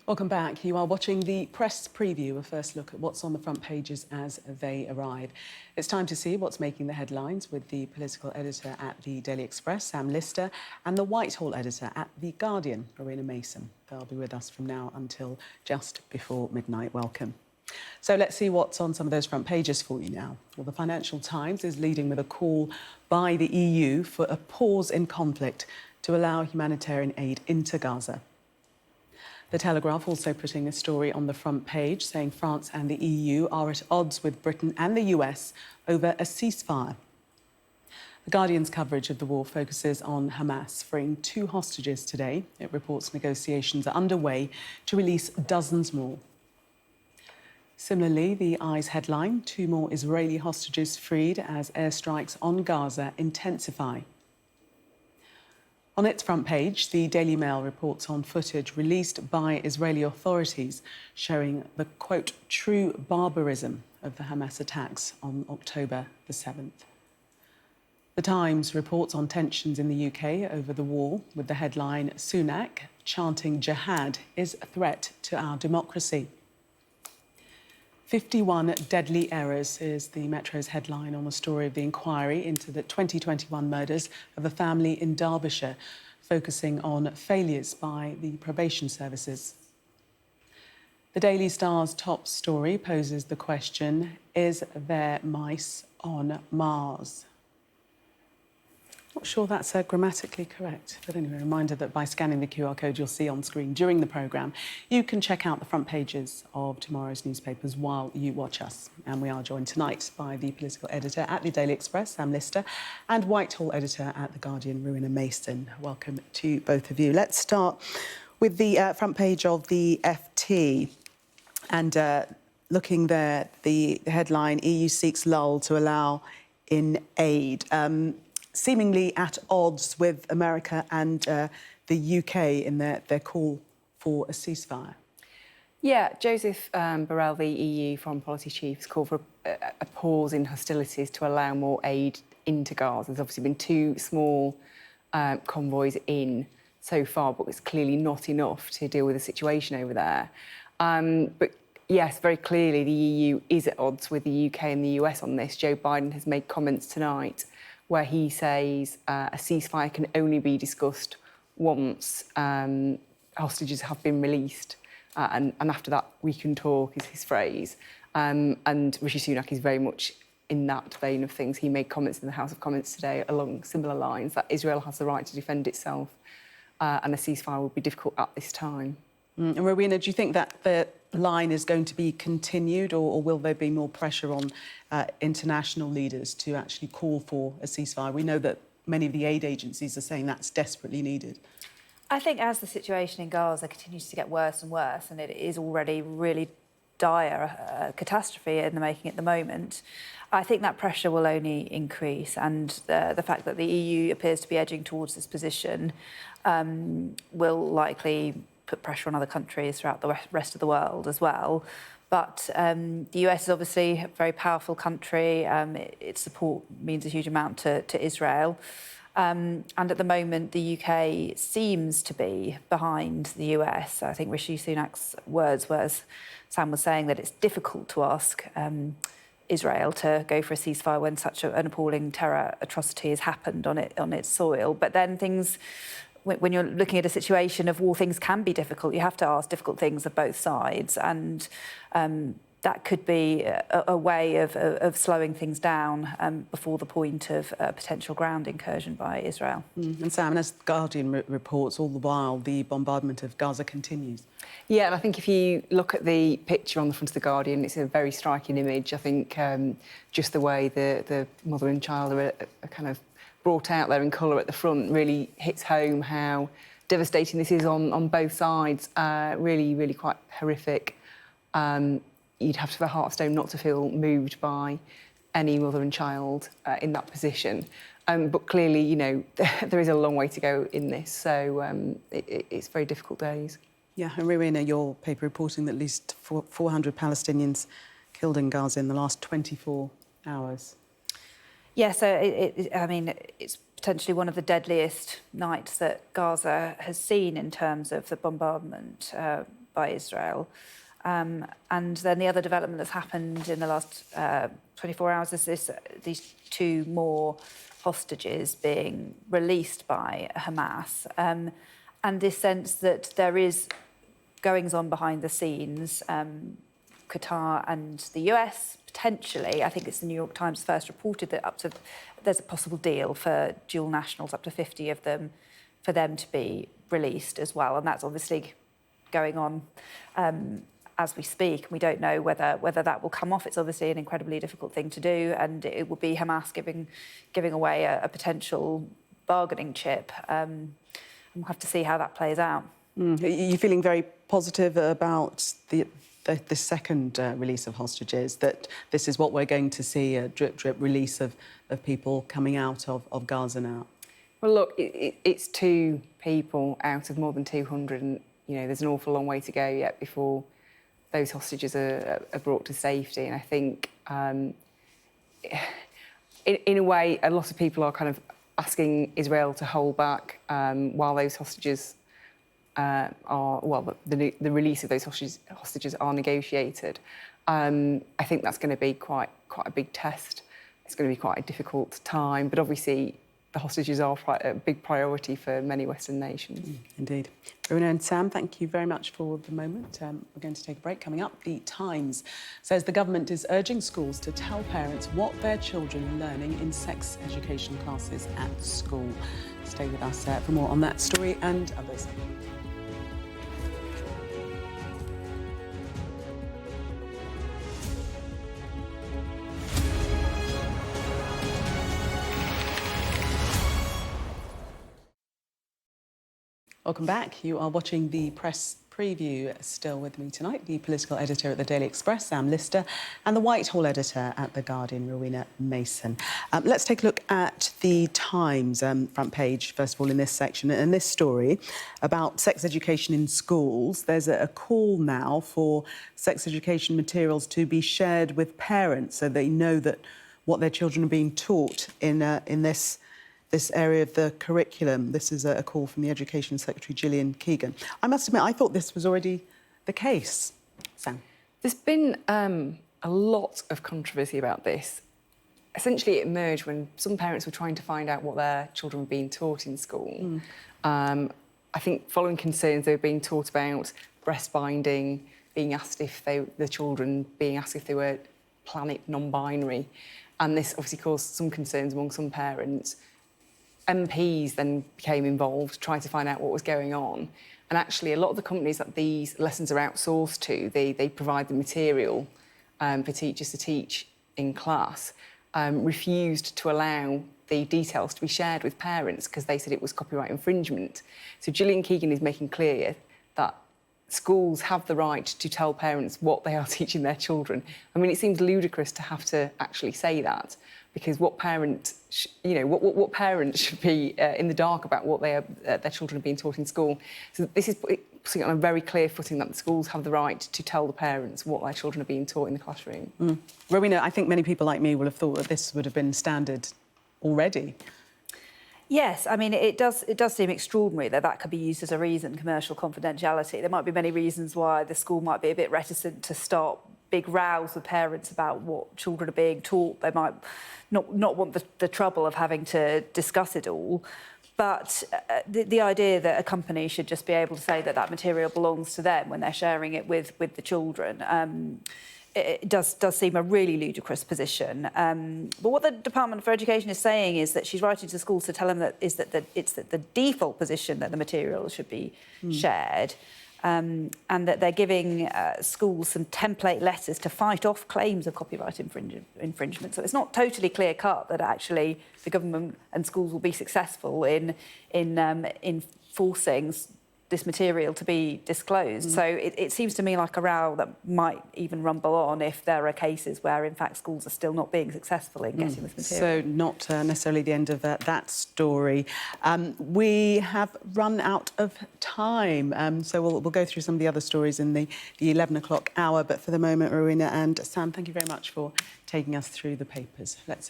Welcome back. You are watching the press preview, a first look at what's on the front pages as they arrive. It's time to see what's making the headlines with the political editor at the Daily Express, Sam Lister, and the Whitehall editor at The Guardian, Rowena. They'll be with us from now until just before midnight. Welcome. So let's see what's on some of those front pages for you now. Well, the Financial Times is leading with a call by the EU for a pause in conflict to allow humanitarian aid into Gaza. The Telegraph also putting a story on the front page saying France and the EU are at odds with Britain and the US over a ceasefire. The Guardian's coverage of the war focuses on Hamas freeing 2 hostages today. It reports negotiations are underway to release dozens more. Similarly, the Eye's headline, 2 more Israeli hostages freed as airstrikes on Gaza intensify. On its front page, the Daily Mail reports on footage released by Israeli authorities showing the, quote, true barbarism of the Hamas attacks on October the 7th. The Times reports on tensions in the UK over the war with the headline, Sunak chanting jihad is a threat to our democracy. 51 deadly errors is the Metro's headline on the story of the inquiry into the 2021 murders of a family in Derbyshire, focusing on failures by the probation services. The Daily Star's top story poses the question, is there mice on Mars? Not sure that's grammatically correct, but anyway, a reminder that by scanning the QR code you'll see on screen during the programme, you can check out the front pages of tomorrow's newspapers while you watch us. And we are joined tonight by the political editor at the Daily Express, Sam Lister, and Whitehall editor at The Guardian, Rowena. Welcome to both of you. Let's start with the front page of the FT. And looking there, the headline, EU seeks lull to allow in aid. Seemingly at odds with America and the UK in their call for a ceasefire. Yeah, Joseph Borrell, the EU Foreign Policy Chief, has called for a pause in hostilities to allow more aid into Gaza. There's obviously been 2 small convoys in so far, but it's clearly not enough to deal with the situation over there. But yes, very clearly the EU is at odds with the UK and the US on this. Joe Biden has made comments tonight where he says a ceasefire can only be discussed once hostages have been released. And after that, we can talk, is his phrase. And Rishi Sunak is very much in that vein of things. He made comments in the House of Commons today along similar lines, that Israel has the right to defend itself and a ceasefire would be difficult at this time. And Rowena, do you think that the line is going to be continued, or will there be more pressure on international leaders to actually call for a ceasefire? We know that many of the aid agencies are saying that's desperately needed. I think as the situation in Gaza continues to get worse and worse, and it is already really dire, a catastrophe in the making at the moment, I think that pressure will only increase. And the fact that the EU appears to be edging towards this position will likely put pressure on other countries throughout the rest of the world as well. But the US is obviously a very powerful country. Its support means a huge amount to Israel. And at the moment, the UK seems to be behind the US. I think Rishi Sunak's words were, as Sam was saying, that it's difficult to ask Israel to go for a ceasefire when such an appalling terror atrocity has happened on its soil. But then things, when you're looking at a situation of war, things can be difficult. You have to ask difficult things of both sides, and that could be a way of slowing things down before the point of a potential ground incursion by Israel. And Sam, as The Guardian reports, all the while the bombardment of Gaza continues. Yeah, and I think if you look at the picture on the front of The Guardian, it's a very striking image. I think just the way the mother and child are kind of brought out there in colour at the front really hits home how devastating this is on both sides. Really, really quite horrific. You'd have to have a heart of stone not to feel moved by any mother and child in that position. But clearly, you know, there is a long way to go in this, so it's very difficult days. Yeah, and Rowena, your paper reporting that at least 400 Palestinians killed in Gaza in the last 24 hours. Yeah, so I mean, it's potentially one of the deadliest nights that Gaza has seen in terms of the bombardment. by Israel. And then the other development that's happened in the last 24 hours is these 2 more hostages being released by Hamas. And this sense that there is goings on behind the scenes, Qatar and the US, potentially, I think it's the New York Times first reported that there's a possible deal for dual nationals, up to 50 of them, for them to be released as well. And that's obviously going on as we speak. We don't know whether that will come off. It's obviously an incredibly difficult thing to do, and it will be Hamas giving away a potential bargaining chip. And we'll have to see how that plays out. Are you feeling very positive about the second release of hostages, that this is what we're going to see, a drip release of people coming out of Gaza now? Well, look, it's 2 people out of more than 200, and there's an awful long way to go yet before those hostages are brought to safety. And I think, in a way, a lot of people are kind of asking Israel to hold back while those hostages the release of those hostages are negotiated. I think that's going to be quite a big test. It's going to be quite a difficult time, but obviously the hostages are a big priority for many Western nations. Indeed. Rowena and Sam, thank you very much for the moment. We're going to take a break. Coming up, The Times says the government is urging schools to tell parents what their children are learning in sex education classes at school. Stay with us for more on that story and others. Welcome back. You are watching the press preview. Still with me tonight, the political editor at the Daily Express, Sam Lister, and the Whitehall editor at the Guardian, Rowena Mason. Let's take a look at the Times front page, first of all, in this section. And this story about sex education in schools. There's a call now for sex education materials to be shared with parents so they know that what their children are being taught in this area of the curriculum. This is a call from the Education Secretary, Gillian Keegan. I must admit, I thought this was already the case. Sam? There's been a lot of controversy about this. Essentially, it emerged when some parents were trying to find out what their children were being taught in school. I think following concerns, they were being taught about breast binding, being asked if the children being asked if they were planet non-binary. And this obviously caused some concerns among some parents. MPs then became involved, trying to find out what was going on. And actually, a lot of the companies that these lessons are outsourced to, they provide the material for teachers to teach in class, refused to allow the details to be shared with parents because they said it was copyright infringement. So Gillian Keegan is making clear that schools have the right to tell parents what they are teaching their children. I mean, it seems ludicrous to have to actually say that, because what parent, what parents should be in the dark about what their children are being taught in school. So this is putting on a very clear footing that the schools have the right to tell the parents what their children are being taught in the classroom. Rowena, I think many people like me will have thought that this would have been standard already. Yes, I mean, it does seem extraordinary that could be used as a reason, commercial confidentiality. There might be many reasons why the school might be a bit reticent to start big rows with parents about what children are being taught. They might not want the trouble of having to discuss it all. But the idea that a company should just be able to say that material belongs to them when they're sharing it with the children, it does seem a really ludicrous position. But what the Department for Education is saying is that she's writing to schools to tell them that it's the default position that the material should be shared, and that they're giving schools some template letters to fight off claims of copyright infringement. So it's not totally clear-cut that actually the government and schools will be successful in forcing this material to be disclosed. So it seems to me like a row that might even rumble on if there are cases where, in fact, schools are still not being successful in getting this material. So not necessarily the end of that story. We have run out of time, so we'll go through some of the other stories in the 11 o'clock hour. But for the moment, Rowena and Sam, thank you very much for taking us through the papers. Let's